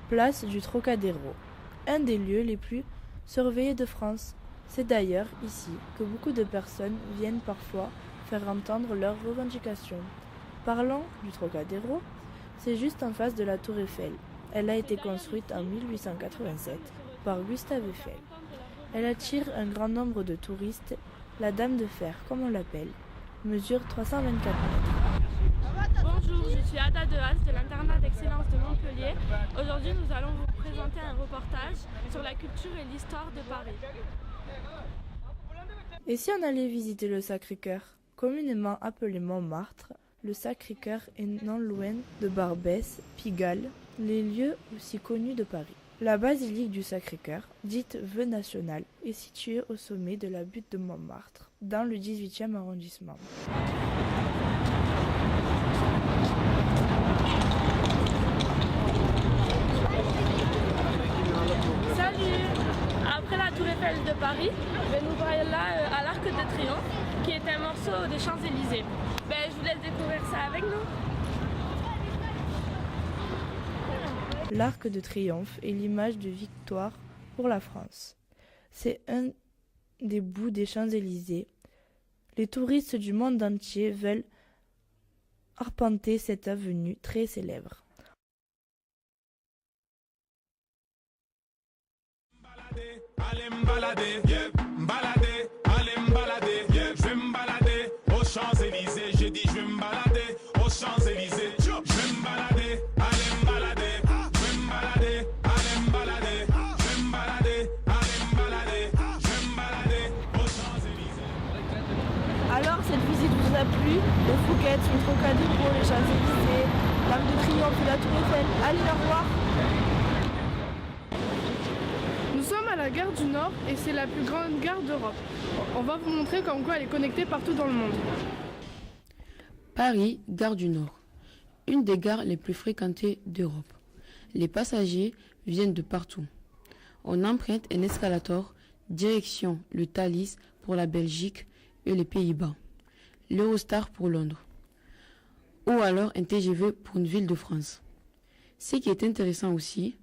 place du Trocadéro, un des lieux les plus surveillés de France. C'est d'ailleurs ici que beaucoup de personnes viennent parfois faire entendre leurs revendications. Parlons du Trocadéro, c'est juste en face de la Tour Eiffel. Elle a été construite en 1887 par Gustave Eiffel. Elle attire un grand nombre de touristes. La Dame de Fer, comme on l'appelle, mesure 324 mètres. Bonjour, je suis Ada Dehas de l'internat d'excellence de Montpellier. Aujourd'hui, nous allons vous présenter un reportage sur la culture et l'histoire de Paris. Et si on allait visiter le Sacré-Cœur, communément appelé Montmartre, le Sacré-Cœur est non loin de Barbès, Pigalle, les lieux aussi connus de Paris. La basilique du Sacré-Cœur, dite vœu national, est située au sommet de la butte de Montmartre, dans le 18e arrondissement. Salut! Après la Tour Eiffel de Paris, nous voyons là à l'Arc de Triomphe, qui est un morceau des Champs-Élysées. Je vous laisse découvrir ça avec nous. L'Arc de Triomphe est l'image de victoire pour la France. C'est un des bouts des Champs-Élysées. Les touristes du monde entier veulent arpenter cette avenue très célèbre. Allez me balader, allez me balader, je vais me balader aux Champs-Élysées. J'ai dit je vais me balader aux Champs-Élysées. Je vais me balader, allez me balader, je vais me balader, allez me balader, je vais me balader, allez me balader, je vais me balader aux Champs-Élysées. Alors cette visite vous a plu? Le Fouquet, le Trocadéro, les Champs-Élysées, l'Arc de Triomphe et la Tour Eiffel. Allez la voir! Nous sommes à la gare du Nord et c'est la plus grande gare d'Europe. On va vous montrer comme quoi elle est connectée partout dans le monde. Paris, gare du Nord. Une des gares les plus fréquentées d'Europe. Les passagers viennent de partout. On emprunte un escalator direction le Thalys pour la Belgique et les Pays-Bas, l'Eurostar pour Londres, ou alors un TGV pour une ville de France. Ce qui est intéressant aussi,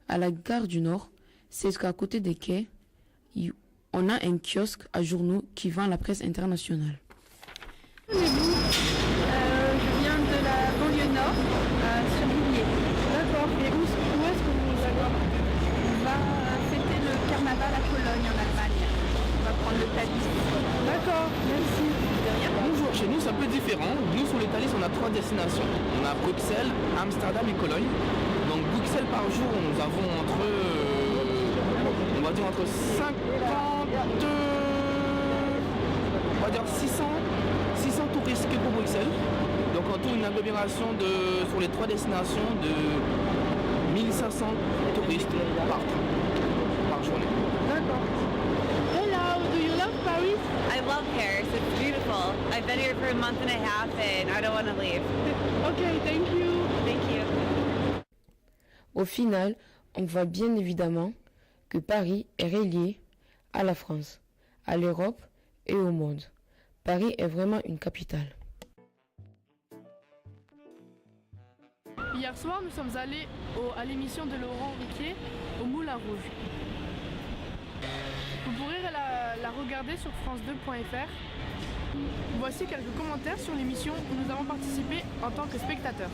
à la gare du Nord, c'est qu'à côté des quais, on a un kiosque à journaux qui vend la presse internationale. Je viens de la banlieue nord, sur Villiers. D'accord. Et où est-ce que vous allez? On va fêter le carnaval à Cologne en Allemagne. On va prendre le Thalys. D'accord, merci. Bonjour, chez nous c'est un peu différent. Nous sur les Thalys on a 3 destinations. On a Bruxelles, Amsterdam et Cologne. Donc Bruxelles par jour nous avons entre 50, on va dire 600 touristes que pour Bruxelles. Donc en tout une agglomération sur les 3 destinations de 1500 touristes par journée. D'accord. Hello, do you love Paris? I love Paris. It's beautiful. I've been here for a month and a half and I don't want to leave. Okay, thank you. Thank you. Au final, on voit bien évidemment que Paris est relié à la France, à l'Europe et au monde. Paris est vraiment une capitale. Hier soir, nous sommes allés à l'émission de Laurent Ruquier au Moulin Rouge. Vous pourrez la regarder sur france2.fr. Voici quelques commentaires sur l'émission où nous avons participé en tant que spectateurs.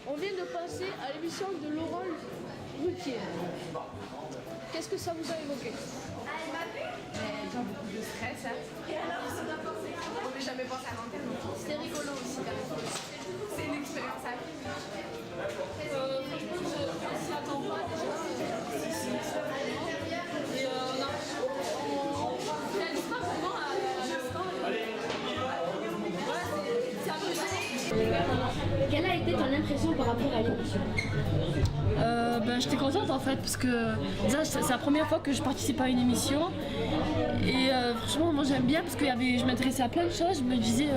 On vient de passer à l'émission de Laurent Ruquier. Qu'est-ce que ça vous a évoqué? J'ai beaucoup de stress. Et alors, ça n'a pensé quoi? On n'a jamais pensé à l'antenne. C'était rigolo aussi. C'est une expérience à vivre. Franchement, on s'y attend pas déjà. Et on réalise pas vraiment à l'instant. C'est impressionnant. Quelle a été ton impression par rapport à l'émission? J'étais contente en fait parce que déjà c'est la première fois que je participe à une émission et franchement moi j'aime bien parce que je m'intéressais à plein de choses, je me disais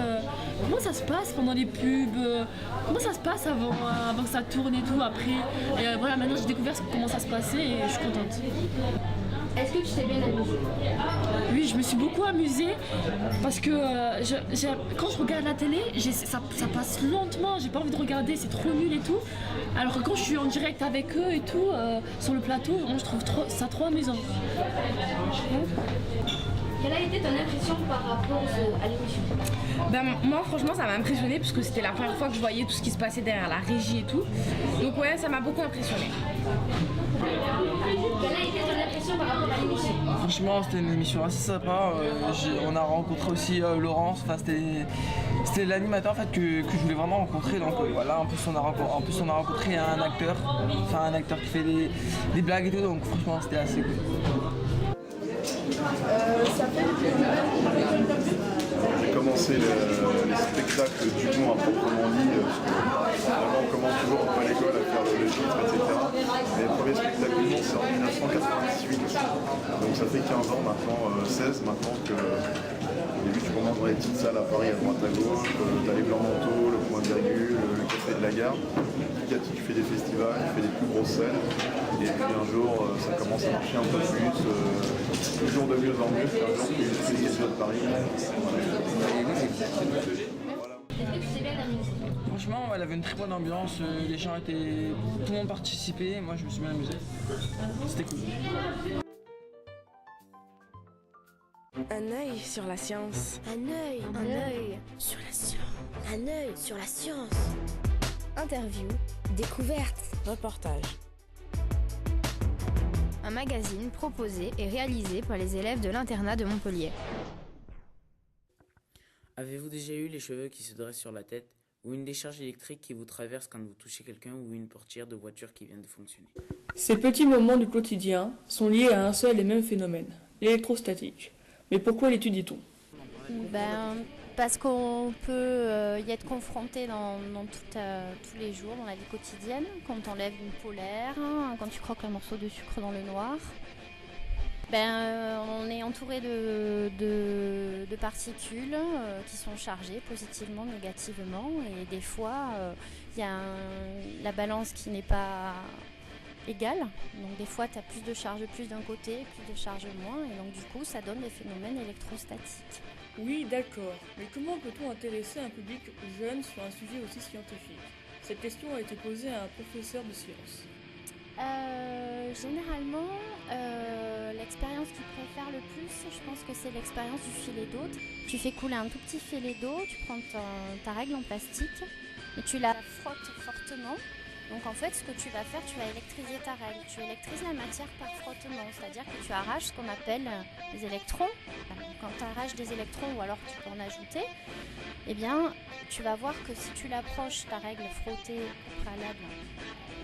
Comment ça se passe pendant les pubs? Comment ça se passe avant que ça tourne et tout après? Et voilà, maintenant j'ai découvert comment ça se passait et je suis contente. Est-ce que tu t'es bien amusée? Oui, je me suis beaucoup amusée parce que quand je regarde la télé, ça passe lentement, j'ai pas envie de regarder, c'est trop nul et tout. Alors que quand je suis en direct avec eux et tout, sur le plateau, moi je trouve ça trop amusant. Quelle a été ton impression par rapport à l'émission? Moi franchement ça m'a impressionné parce que c'était la première fois que je voyais tout ce qui se passait derrière la régie et tout. Donc ouais, ça m'a beaucoup impressionné. Quelle a été ton impression par rapport à l'émission? Franchement, c'était une émission assez sympa. On a rencontré aussi Laurence. Enfin, c'était l'animateur en fait, que je voulais vraiment rencontrer. Donc voilà, en plus on a rencontré un acteur qui fait des blagues et tout. Donc franchement, c'était assez cool. J'ai commencé les spectacles d'humour à proprement dit. Vraiment, on commence toujours à l'école à faire le titre, etc. Mais le premier spectacle d'humour, c'est en 1998. Donc ça fait 15 ans maintenant, 16 maintenant que au début tu commences dans les petites salles à Paris à droite à gauche. T'as les Blancs Manteaux, le Point Virgule, le Café de la Gare. Petit à petit tu fais des festivals, tu fais des plus grosses scènes. Et puis un jour ça commence à marcher un peu plus, toujours de mieux en mieux. Puis un jour tu fais les festivals de Paris. Franchement, elle avait une très bonne ambiance, les gens étaient. Tout le monde participait, moi je me suis bien amusé. C'était cool. Un œil sur la science. Un œil sur la science. Un œil sur la science. Interview, découverte, Reportage. Un magazine proposé et réalisé par les élèves de l'internat de Montpellier. Avez-vous déjà eu les cheveux qui se dressent sur la tête, ou une décharge électrique qui vous traverse quand vous touchez quelqu'un, ou une portière de voiture qui vient de fonctionner? Ces petits moments du quotidien sont liés à un seul et même phénomène, l'électrostatique. Mais pourquoi l'étudie-t-on? Parce qu'on peut y être confronté dans tous les jours, dans la vie quotidienne, quand on enlève une polaire, quand tu croques un morceau de sucre dans le noir. On est entouré de particules qui sont chargées positivement, négativement, et des fois il y a la balance qui n'est pas égale, donc des fois tu as plus de charge plus d'un côté, plus de charge moins, et donc du coup ça donne des phénomènes électrostatiques. Oui, d'accord, mais comment peut-on intéresser un public jeune sur un sujet aussi scientifique? Cette question a été posée à un professeur de sciences. Généralement, l'expérience qu'il préfère le plus, je pense que c'est l'expérience du filet d'eau. Tu fais couler un tout petit filet d'eau, tu prends ta règle en plastique et tu la frottes fortement. Donc en fait, ce que tu vas faire, tu vas électriser ta règle. Tu électrises la matière par frottement, c'est-à-dire que tu arraches ce qu'on appelle les électrons. Quand tu arraches des électrons ou alors tu peux en ajouter, eh bien, tu vas voir que si tu l'approches, ta règle frottée au préalable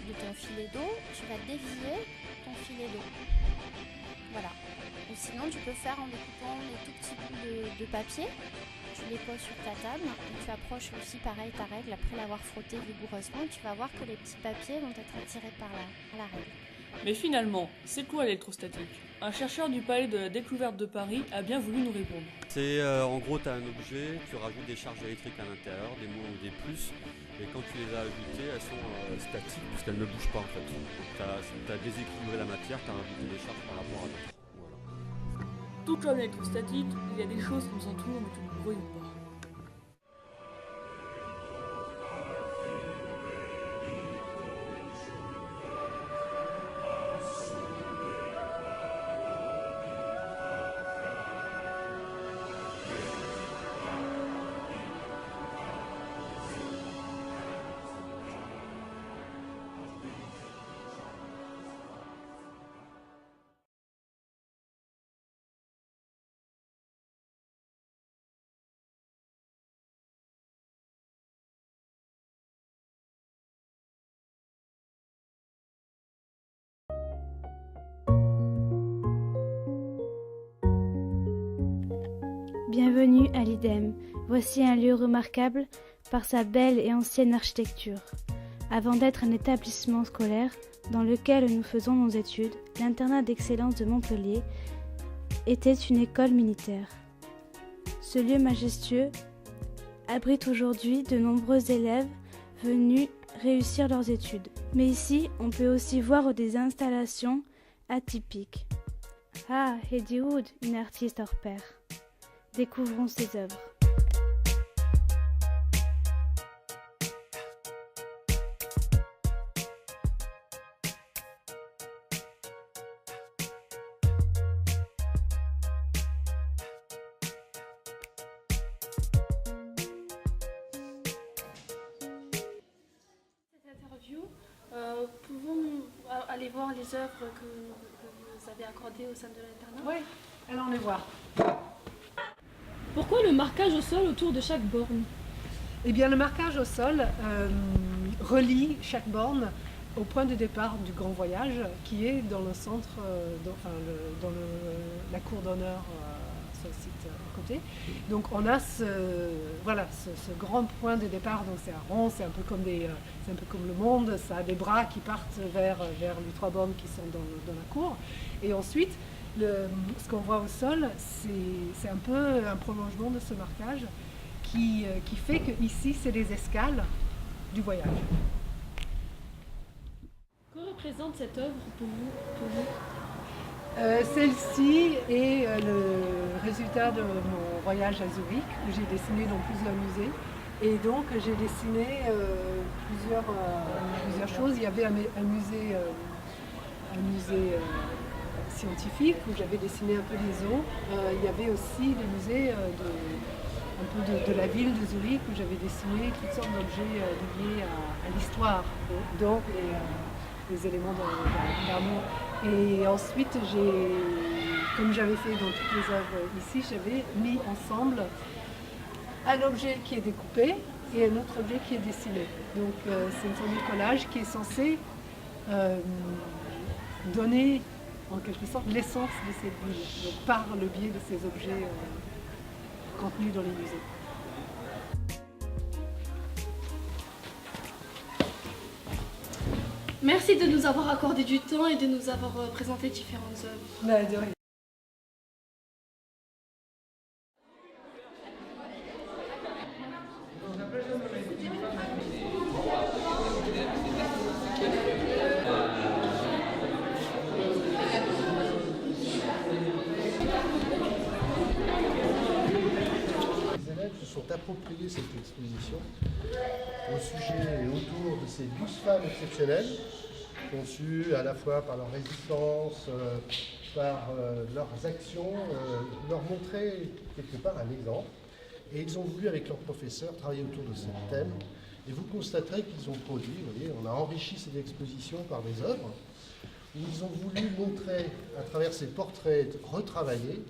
de ton filet d'eau, tu vas dévier ton filet d'eau. Voilà. Ou sinon, tu peux faire en découpant des tout petits bouts de papier. Tu les poses sur ta table et tu approches aussi pareil ta règle après l'avoir frottée vigoureusement et tu vas voir que les petits papiers vont être attirés par la règle. Mais finalement, c'est quoi l'électrostatique? Un chercheur du palais de la découverte de Paris a bien voulu nous répondre. C'est en gros, tu as un objet, tu rajoutes des charges électriques à l'intérieur, des moins ou des plus, et quand tu les as ajoutées, elles sont statiques puisqu'elles ne bougent pas en fait. Tu as déséquilibré la matière, tu as rajouté des charges par rapport à l'autre. Tout comme l'électrostatique, il y a des choses qui nous entourent mais que nous ne voyons pas. Bienvenue à l'IDEM. Voici un lieu remarquable par sa belle et ancienne architecture. Avant d'être un établissement scolaire dans lequel nous faisons nos études, l'internat d'excellence de Montpellier était une école militaire. Ce lieu majestueux abrite aujourd'hui de nombreux élèves venus réussir leurs études. Mais ici, on peut aussi voir des installations atypiques. Ah, Hedy Wood, une artiste hors pair. Découvrons ses œuvres. Pouvons-nous aller voir les œuvres que vous avez accordées au sein de l'internat? Oui, allons les voir. Pourquoi le marquage au sol autour de chaque borne? Eh bien, le marquage au sol relie chaque borne au point de départ du grand voyage qui est dans le centre, dans la cour d'honneur sur le site à côté. Donc on a ce grand point de départ, donc c'est un rond, c'est un peu comme le monde, ça a des bras qui partent vers les 3 bornes qui sont dans la cour. Et ensuite, ce qu'on voit au sol, c'est un peu un prolongement de ce marquage qui fait que ici c'est les escales du voyage. Que représente cette œuvre pour vous? Celle-ci est le résultat de mon voyage à Zurich, que j'ai dessiné dans plusieurs musées. Et donc j'ai dessiné plusieurs choses. Il y avait un musée scientifique où j'avais dessiné un peu les eaux. Il y avait aussi des musées de la ville de Zurich où j'avais dessiné toutes sortes d'objets liés à l'histoire, donc les éléments d'amour. Et ensuite, comme j'avais fait dans toutes les œuvres ici, j'avais mis ensemble un objet qui est découpé et un autre objet qui est dessiné. Donc c'est une forme de collage qui est censé donner en quelque sorte l'essence de cette ville, donc par le biais de ces objets contenus dans les musées. Merci de nous avoir accordé du temps et de nous avoir présenté différentes œuvres. De rien. Les élèves se sont appropriés cette exposition au sujet et autour de ces 12 femmes exceptionnelles, conçues à la fois par leur résistance, par leurs actions, leur montrer quelque part un exemple. Et ils ont voulu, avec leurs professeurs, travailler autour de ce thème. Et vous constaterez qu'ils ont produit, vous voyez, on a enrichi cette exposition par des œuvres, où ils ont voulu montrer, à travers ces portraits retravaillés,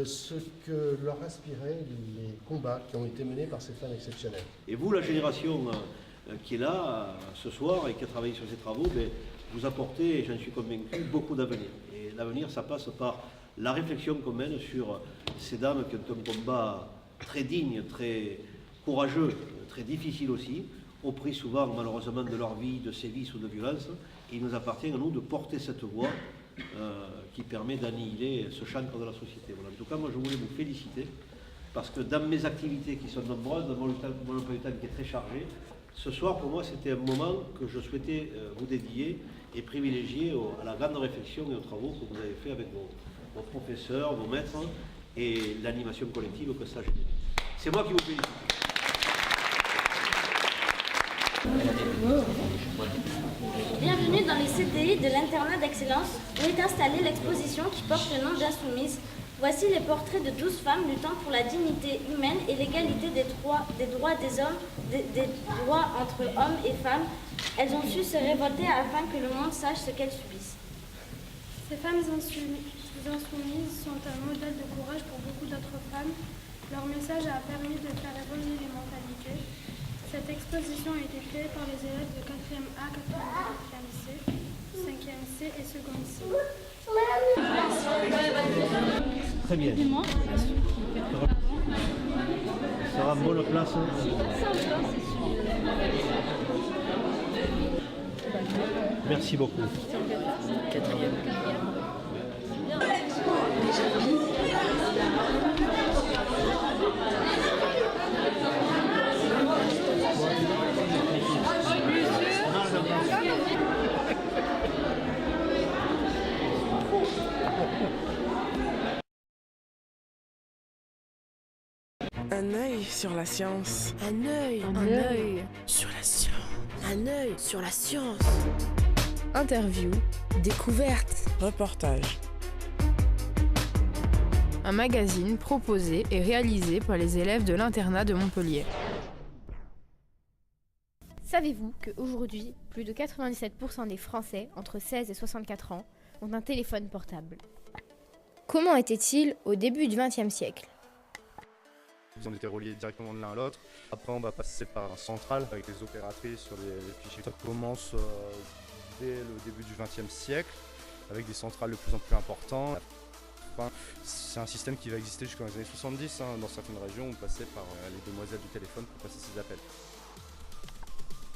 ce que leur inspiraient les combats qui ont été menés par ces femmes exceptionnelles. Et vous, la génération qui est là ce soir et qui a travaillé sur ces travaux, vous apportez, j'en suis convaincu, beaucoup d'avenir. Et l'avenir, ça passe par la réflexion qu'on mène sur ces dames qui ont un combat très digne, très courageux, très difficile aussi, au prix souvent malheureusement de leur vie, de sévices ou de violences. Et il nous appartient à nous de porter cette voix qui permet d'annihiler ce chancre de la société. Voilà. En tout cas, moi je voulais vous féliciter parce que dans mes activités qui sont nombreuses, dans mon emploi du temps qui est très chargé, ce soir pour moi c'était un moment que je souhaitais vous dédier et privilégier à la grande réflexion et aux travaux que vous avez fait avec vos professeurs, vos maîtres et l'animation collective que ça génère. C'est moi qui vous félicite. Bienvenue dans les CDI de l'internat d'excellence où est installée l'exposition qui porte le nom d'Insoumise. Voici les portraits de 12 femmes luttant pour la dignité humaine et l'égalité des droits des hommes, des droits entre hommes et femmes. Elles ont su se révolter afin que le monde sache ce qu'elles subissent. Ces femmes insoumises sont un modèle de courage pour beaucoup d'autres femmes. Leur message a permis de faire évoluer les mentalités. Cette exposition a été créée par les élèves de 4e A, 4e C, 5e C et 2e C. Très bien. Ça sera en bonne place. Merci beaucoup. 4e. Un œil sur la science. Un œil Sur la science. Un œil sur la science. Interview. Découverte. Reportage. Un magazine proposé et réalisé par les élèves de l'internat de Montpellier. Savez-vous qu'aujourd'hui, plus de 97% des Français entre 16 et 64 ans ont un téléphone portable? Comment était-il au début du XXe siècle? On était reliés directement de l'un à l'autre. Après, on va passer par un central avec les opératrices sur les fichiers. Ça commence dès le début du XXe siècle avec des centrales de plus en plus importantes. Enfin, c'est un système qui va exister jusqu'aux années 70. Dans certaines régions, on passait par les demoiselles du téléphone pour passer ses appels.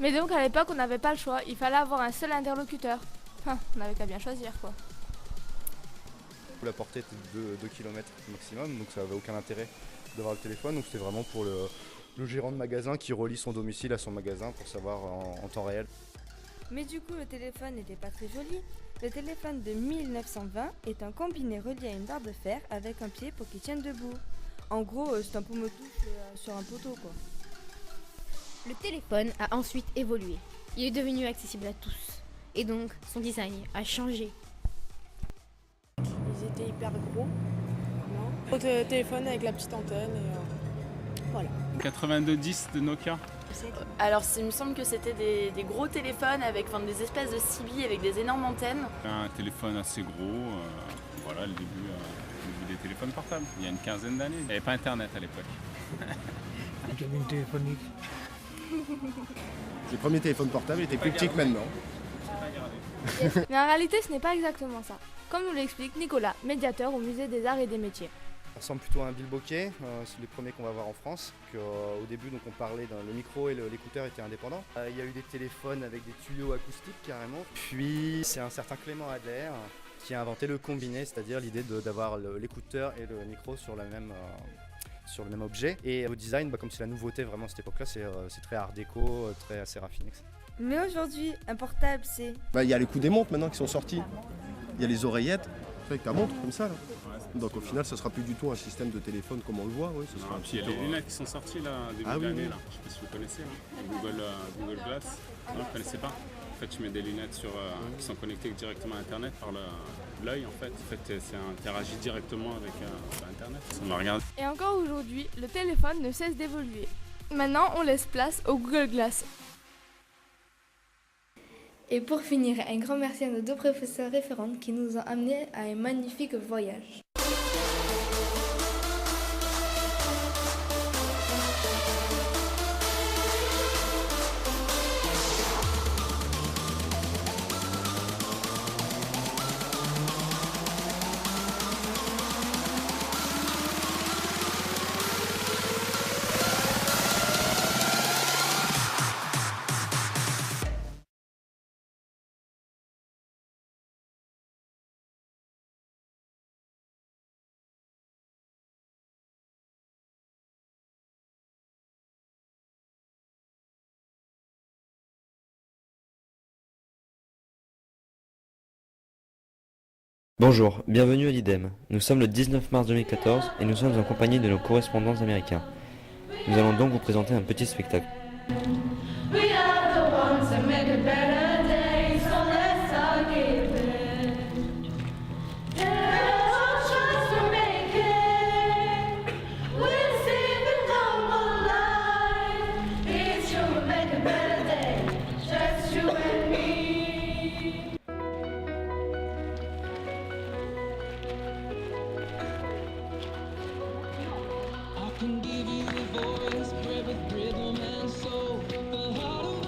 Mais donc à l'époque, on n'avait pas le choix. Il fallait avoir un seul interlocuteur. Enfin, on n'avait qu'à bien choisir, quoi. La portée était de 2 km maximum, donc ça n'avait aucun intérêt d'avoir le téléphone. Donc c'était vraiment pour le gérant de magasin qui relie son domicile à son magasin pour savoir en temps réel. Mais du coup, le téléphone n'était pas très joli. Le téléphone de 1920 est un combiné relié à une barre de fer avec un pied pour qu'il tienne debout. En gros, c'est un pommeau-touche sur un poteau, quoi. Le téléphone a ensuite évolué. Il est devenu accessible à tous. Et donc, son design a changé. Ils étaient hyper gros. Gros téléphone avec la petite antenne et voilà. 8210 de Nokia. Alors il me semble que c'était des gros téléphones avec des espèces de CB avec des énormes antennes. Un téléphone assez gros, voilà le début des téléphones portables, il y a une quinzaine d'années. Il n'y avait pas internet à l'époque. Une cabine téléphonique. Les premiers téléphones portables étaient plus petits que maintenant. Mais en réalité, ce n'est pas exactement ça. Comme nous l'explique Nicolas, médiateur au musée des arts et des métiers. On ressemble plutôt à un bilboquet, c'est les premiers qu'on va voir en France. Au début, donc, on parlait le micro et l'écouteur étaient indépendants. Il y a eu des téléphones avec des tuyaux acoustiques carrément. Puis c'est un certain Clément Adler qui a inventé le combiné, c'est-à-dire l'idée d'avoir l'écouteur et le micro sur le même objet. Et au design, comme c'est la nouveauté vraiment à cette époque-là, c'est très art déco, très assez raffiné. Mais aujourd'hui, un portable, c'est... Il y a les coups des montres maintenant qui sont sortis. Il y a les oreillettes avec ta montre comme ça là. Donc au final, ça sera plus du tout un système de téléphone comme on le voit. Oui, Puis il y a les lunettes qui sont sorties là, début d'année. Là. Je ne sais pas si vous connaissez, Google Glass. Non, vous ne connaissez pas. En fait, tu mets des lunettes qui sont connectées directement à Internet par l'œil. En fait, ça interagit directement avec Internet. On va regarder. Et encore aujourd'hui, le téléphone ne cesse d'évoluer. Maintenant, on laisse place au Google Glass. Et pour finir, un grand merci à nos deux professeurs référentes qui nous ont amenés à un magnifique voyage. Bonjour, bienvenue à l'IDEM. Nous sommes le 19 mars 2014 et nous sommes en compagnie de nos correspondants américains. Nous allons donc vous présenter un petit spectacle. Can give you a voice, bred with rhythm and soul. The heart of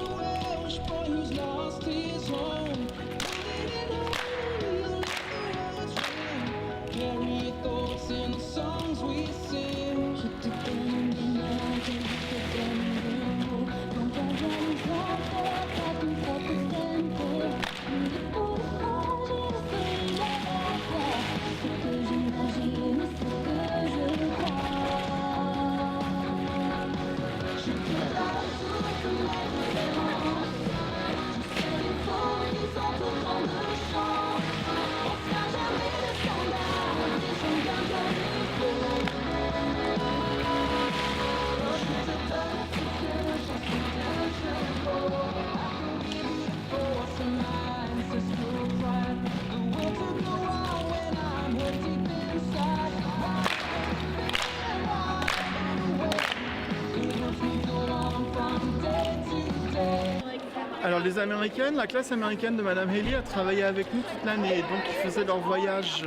Les Américaines, la classe américaine de Madame Haley a travaillé avec nous toute l'année. Donc ils faisaient leur voyage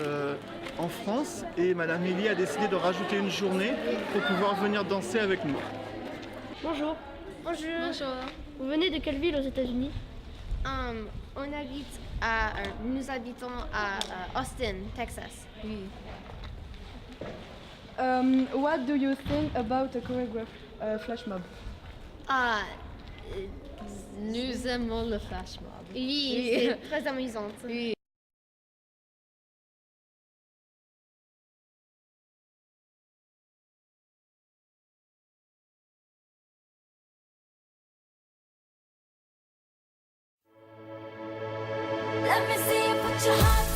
en France et Madame Haley a décidé de rajouter une journée pour pouvoir venir danser avec nous. Bonjour. Bonjour. Bonjour. Vous venez de quelle ville aux États-Unis? Nous habitons à Austin, Texas. Oui. What do you think about a choreographed flash mob? Nous aimons le flash mob. Oui, c'est très amusant. Oui. Let me see you put your heart